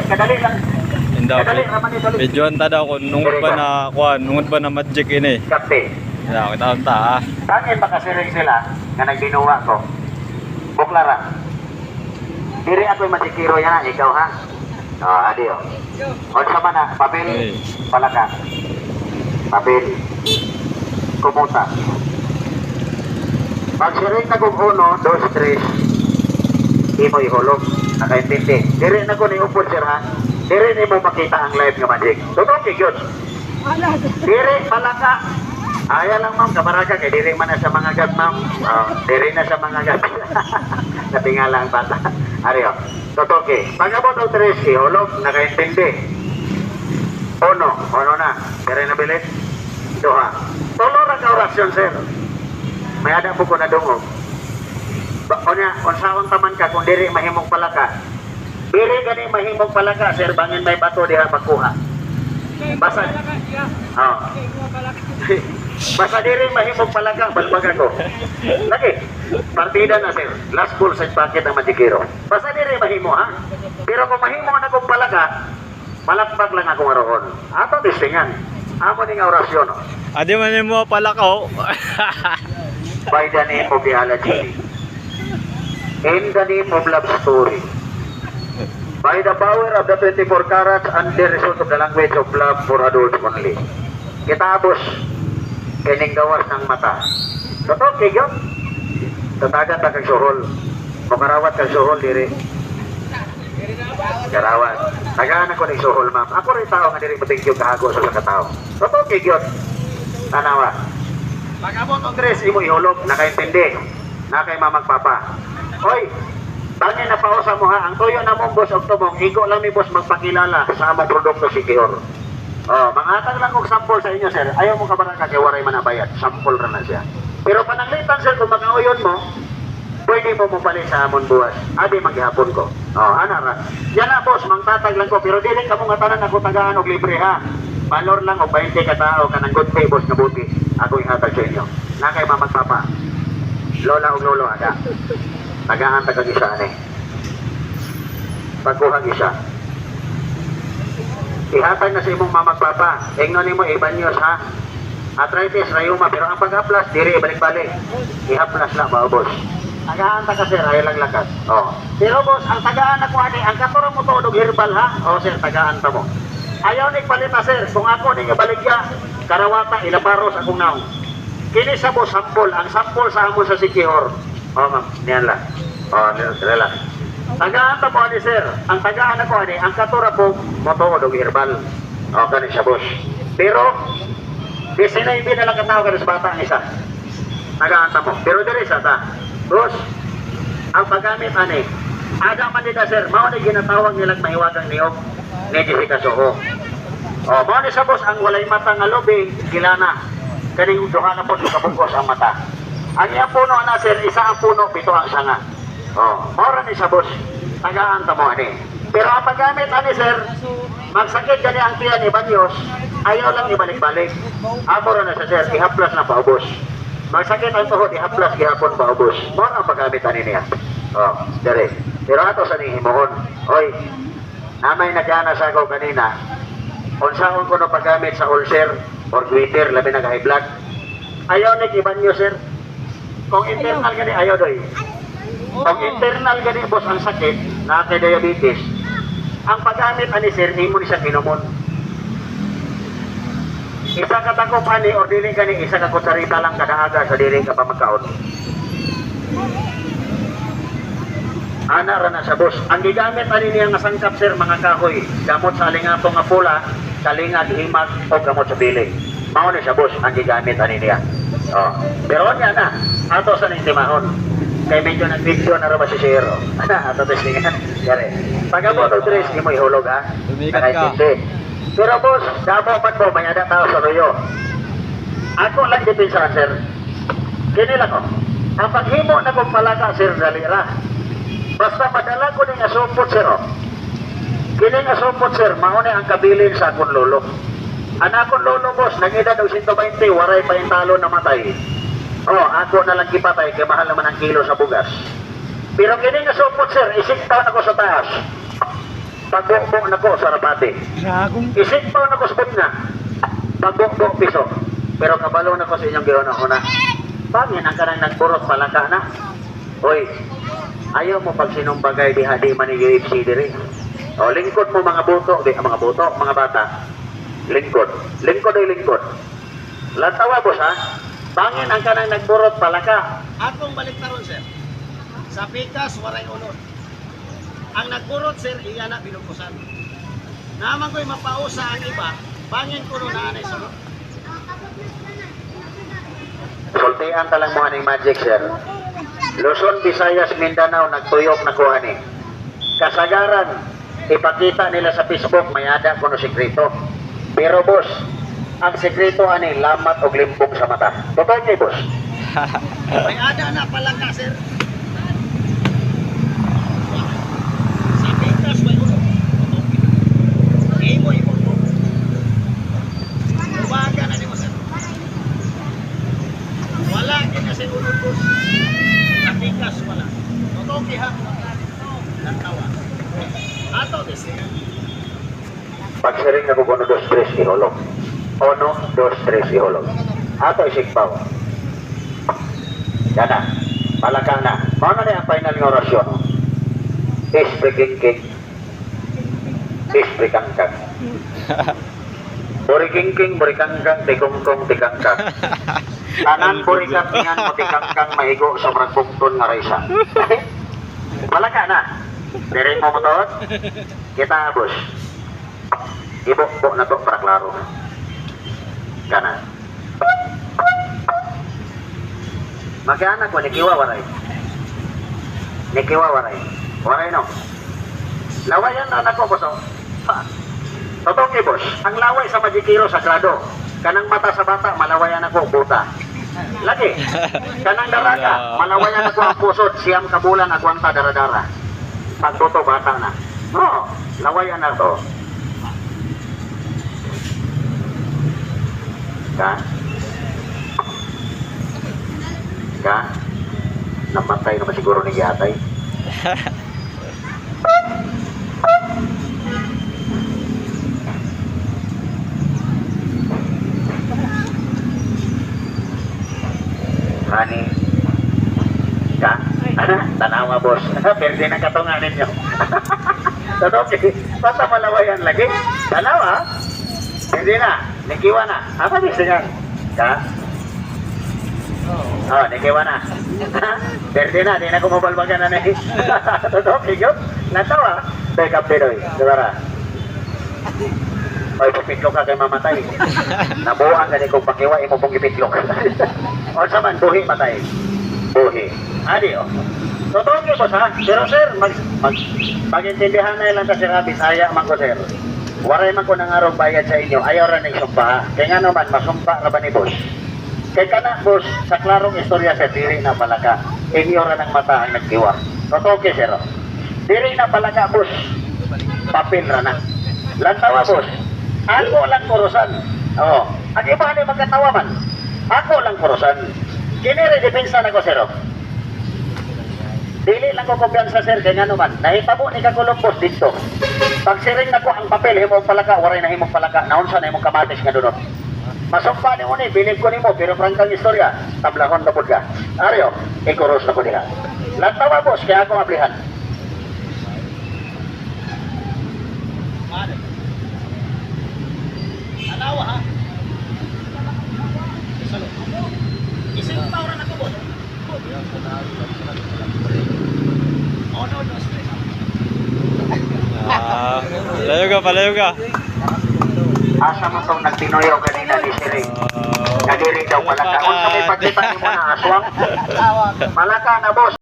kadali lang. Indaw. Kadali raman ni dali. Medyo anta daw ko nungod ba na kuan, nungod ba na magic ini. Kapte. Ya, kita anta. Tangin baka siring sila nga nagbinuwa ko. Buklara. Diri ako'y masikiro yan, ikaw ha? Adio. Onsa man na, papel, palaka. Papel. Kumuta. Pag siring na kung 1, 2, 3, imo ihulog. Nakaintindi. Diri na ko ni upod sir ha? Diri ni mo makita ang live nga magic. Totoo kigyot. Diri palaka. Aya lang ma'am, kamaraga kay diri man na sa mga gab ma'am. Diri na sa mga gab. Natingala ang bata. Ariyo. Totoke. Pagabot o 3, ihulog, nakaintindi. 1 na. Diri na bilis. 2. Tulo ra ka orasyon sir. May ada po ko na dungog. Onya, unsaon taman ka kung diri mahimong palaka. Diri gani mahimong palaka sir, bangin may bato diha pagkuha. Basta. Basta diri mahimong palaka, balbaga ko. Lagi, partida na sir. Last full set packet ang Majikiro. Basta diri mahimo ha. Pero kung mahimo na kong palaka, malakbag lang ako maroon. Ato distingan. Amo ning orasyon. Adi man mo pala ko. By the name of the Alaji. In the name of love story. By the power of the 24 carats and the result of the language of love for adults only. Kitabos, kining gawas ng mata. Totoo, kigyo? Tatagan na kang suhol. Kumarawat kang suhol, diri. Karawat. Tagaan ako ng suhol, ma'am. Ako rin tao nga diri matingkyo kahago sa katao. Totoo, kigyo? Tanawa. Pag-abot ng dress, imo ihulog. Nakaintindi. Nakay mamagpapa. Hoy, tangin na pausa mo ha, ang tuyo na mong boss of tumong, igo lang ni boss magpakilala sa among produkto si Kior. Mangatag lang kong sample sa inyo sir, ayaw mo kabaraka kay waray manabayad, sample ra na siya. Pero pananglitan sir, kung mag-auyon mo, pwede mo mapalit sa amon buwas, adi maghihapon ko. Anara. Yan na boss, mangtatag lang ko, pero dili ka mong atanan ako tagaan og libre ha. Valor lang o 20 ka tao, kanang good pay boss na buti, ako ihatag sa inyo. Nakay mamagpapa. Lola o lolo ada. Tagaan tagang isa ani. Pagkuhang isa. Ihatag na sa imong mamagpapa. Ingnon nimo ibanyos ha. Arthritis, rayuma, pero ang pag-aplas, diri ibalik-balik. Ihaplas na ba, boss? Tagaan taga sir, ayaw lang lakas. Pero boss, ang tagaan ako ani, ang katuro mo to, og herbal ha? Sir, tagaan ta mo. Ayaw ni palita sir, kung ako ni ibaligya, karawata, ilabaros akong naong. Kini sa boss, sampol. Ang sampol sa amon sa Sikihor. Ma'am, niyan lang. Relax. Tagaan ta po ni sir. Ang tagaan ako ani, ang katura po, motood og herbal. Kani siya boss. Pero, disinaybi na lang katao ka sa bata ang isa. Tagaan ta mo. Pero diri sa ta. Boss, ang paggamit ani, aga man nila sir, mao ni ginatawag nilang mahiwagang niyog ni Jessica Soho. Mao ni sa boss, ang walay mata nga lobi, kilana. Kaning duha na po kabungkos ang mata. Ang iyang puno na sir, isa ang puno, 7 ang sanga. Mora ni sa boss, tagaan ta mo ani. Pero ang paggamit ani sir, magsakit gani ang tiyan ni Banyos, ayaw lang ibalik-balik. Mora na sa sir, ihaplas na paubos. Magsakit ang tuhod, ihaplas gihapon paubos. Mora ang paggamit ani niya. Dere. Pero ato sa nihimuhon, oy, namay nagana sa ako kanina, unsaon ko no paggamit sa ulcer or glitter, labi na high blood. Ayaw ni Banyos sir. Kung internal gani ayaw doy. Kung internal gani boss ang sakit, na kay diabetes, ang paggamit ani sir, imo ni siya kinumon. Isa ka takop ani or dili gani isa ka kutsarita lang kada aga sa dili ka pa magkaon. Ana ra na sa boss. Ang gigamit ani niya nga sangkap sir, mga kahoy, gamot sa alingato nga pula, kalingag, himag o gamot sa bilig. Mao ni siya boss ang gigamit ani niya. Pero niya na, ato sa ningtimahon. Kay medyo nag-video na rin si Shiro. Ato testingan. Yari. Pag-abot o tres, imo ihulog ha. Lumikat ka. Pero boss, damo man mo, may ada tao sa luyo. Ako lang dipinsa sir. Kinila ko. Ang paghimo na kong palaka sir, dalira. Basta madala ko ni nga supot sir. Kini nga supot sir, mauni ang kabilin sa akong lolo. Anakon lolo boss, nag-edad og 120, waray pa yung talo na matay. Ako na lang kipatay, kaya mahal naman ang kilo sa bugas. Pero kini nga supot sir, isip taon ako sa taas. Pagbukbok na ko sa rapate. Isip pa na ko sa na. Pagbukbok piso. Pero kabalo na ko sa inyong giuna-una. Pangin ang kanang nagburot palaka na. Hoy, ayaw mo pag sinumbagay diha di man i-UFC diri. O lingkod mo mga buto, mga bata. Lingkod. Lingkod ay lingkod. Lantawa boss ha. Pangin ang kanang nagburot palaka. Atong baliktaron, sir. Sa pikas, waray unod. Ang nagburot, sir, iya na binukusan. Naman ko'y mapausa ang iba, bangin ko na anay sunod. Sultian talang mo aning magic sir. Luzon, Visayas, Mindanao nagtuyok na ko ani. Kasagaran ipakita nila sa Facebook may ada kuno sekreto. Pero boss, ang sekreto ani lamat og limbong sa mata. Totoo kay boss. May ada na pala ka, sir. Sa pikas, may unod. Imo. Ubaga na ni mo, sir. Wala kasi unod, boss. Sa pikas, wala. Totoo kiha. Nantawa. Ato, this Pag siring na ko 1, 2, 3 ihulog. 1, 2, 3 ihulog. Ato isikpaw. Yan na. Palaka na. Mao na ang final ng orasyon. Isprikingking. Isprikangkang. Burikingking, burikangkang, tikungkong, tikangkang. Tanan burikangkingan mo tikangkang maigo sa bragpungton nga raysa. Palaka na. Diring mo motor. Kita abos. Ibok-bok na to para klaro. Kana. Mag-anak ko, nikiwa waray. Nikiwa waray. Waray no. Lawayan na anak ko, boss. Totoo kay boss, ang laway sa Majikiro sagrado. Kanang mata sa bata, malawayan ako, buta. Lagi. Kanang daraga, malawayan ako ang pusod, siyam kabulan, agwanta daradara. Pagbuto, bata na. Oo, lawayan na to. Ka? Namatay naman siguro ni Yatay. Hani? Ka? Tanawa boss. Perde ng katungan ninyo. Totoo, basta malawayan lagi. Tanawa? Perde na. Nikiwa na. Apa bisa yan? Ka? Oh, nikiwa na. Perde na. Di na kumabalbagan na na. Totoo, kigyo? Natawa? Backup Pinoy. Sabara. Oy, pupitlok ka kay mamatay. Nabuang ka ni kung pakiwa, imo pong ipitlok. O saman, buhi matay. Buhi. Adi, o. Totoo kyo po sa. Pero sir, mag-intindihan na ilang kasi rabi, saya man ko sir. Waray man ko ng araw bayad sa inyo, ayaw rin ng sumpa. Kaya nga naman, masumpa na ba ni boss? Kaya ka na, boss, sa klarong istorya sa diri na palaka, inyo rin ang mata ang nagkiwa. Totoo kyo sir. Diri na palaka, boss. Papel ra na. Lantawa, boss. Ako lang kurusan. Oo. Ang iba na magkatawa man. Ako lang kurusan. Kinire depensa na ko, sir. Dili lang ko kumpiyansa, sir. Kaya nga naman. Nahitabo ni Kagulong, boss, dito. Pag siring na ko ang papel, himong palaka, waray na himong palaka. Naunsa na himong kamatis nga dunot. Masumpa ni mo ni, bilib ko ni mo, pero prangkang istorya, tablahon na po ka. Aryo, ikuros na ko diha. Lantawa, boss, kaya ako mablihan. Tanawa, ha? Isang tauran ako, boss. Oh, no, no, stress. Palayo ka. Asa mo itong nagtinoyaw kanina ni Siring? Nadiri daw palaka. Kung kami pagkita ni mo na aswang, malaka na boss.